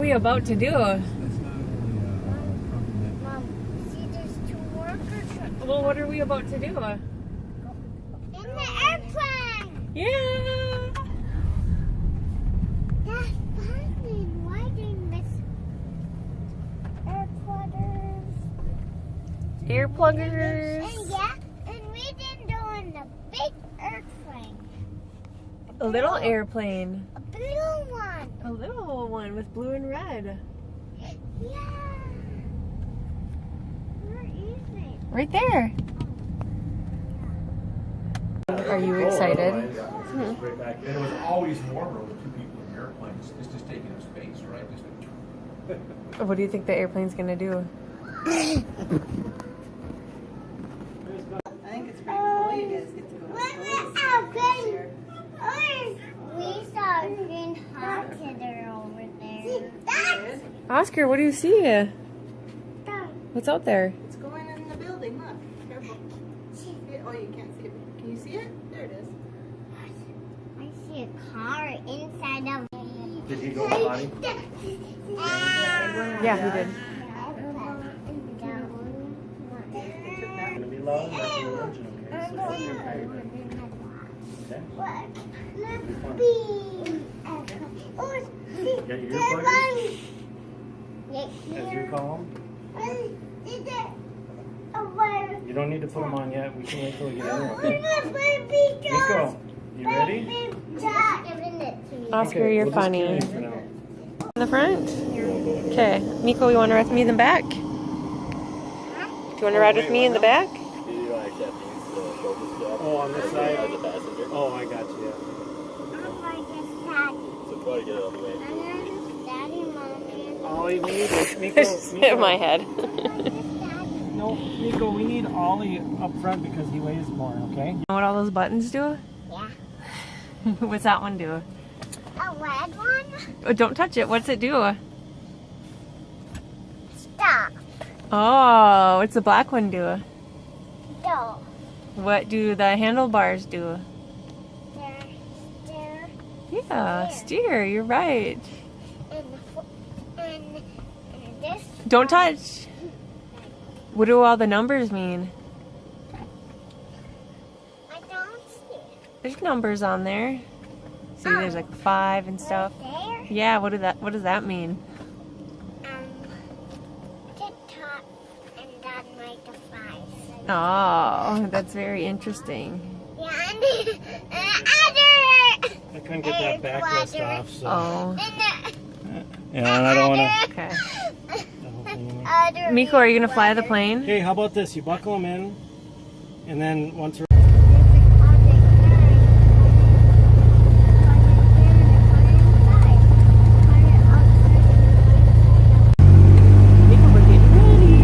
What are we about to do? Mom, See, there's two workers Well, what are we about to do? in the airplane. Yeah! That's funny. Why did you miss air pluggers? Ear pluggers. And yeah, and we didn't go in the big airplane. A little airplane. A blue one. A little one with blue and red. Yeah. Where is it? Right there. Are you excited? And it was always warmer with two people in airplanes. It's just taking up space, right? Just What do you think the airplane's gonna do? I think it's pretty cool. You guys get to go. What was our green? We saw a green hot hitter over there. That's Oscar, what do you see? What's out there? It's going in the building. Look, careful. Oh, you can't see it. Can you see it? There it is. I see a car inside of. Did he go potty? Yeah, he did. Gonna be loud. That's the engine. Get your earplugs? As you call them? You don't need to put them on yet. We can wait till we get in. Okay? Nico, you ready? Oscar, Okay, you're we'll just funny. get In in for now. the front? Okay. Miko, you want to ride with me in the back? Do you want to ride with me in the back? Oh, on this side? Oh, I got you. Ollie, we need it. Just hit my head. No, Nico, we need Ollie up front because he weighs more, okay? Know what all those buttons do? Yeah. What's that one do? A red one? Oh, don't touch it. What's it do? Stop. Oh, what's the black one do? Go. What do the handlebars do? There. Yeah, steer. You're right. And this. Don't touch. What do all the numbers mean? I don't see it. There's numbers on there. See, there's like 5 and stuff. Right there. Yeah, what does that mean? TikTok and that like a 5. Oh, that's very interesting. Yeah, and other. I couldn't get that backrest off, so. Oh, Yeah, and I don't want okay. to. Miko, are you gonna fly the plane? Hey, how about this? You buckle them in, and then once we're Miko, we're getting ready.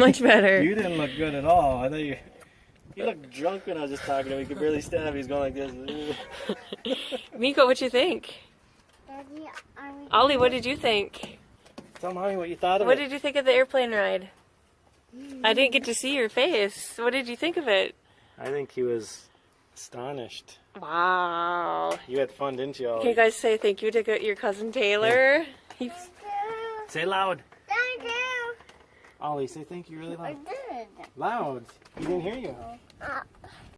much better. You didn't look good at all. I thought you looked drunk when I was just talking to him. He could barely stand up. He's going like this. Miko, what'd you think? Daddy, Ollie, what did you think? Tell Mommy what you thought of What it. did you think of the airplane ride? I didn't get to see your face. What did you think of it? I think he was astonished. Wow. You had fun, didn't you, Ollie? Can you guys say thank you to your cousin Taylor? He's Say loud. Thank you. Ollie, say thank you really I loud. did. Loud. He didn't hear you.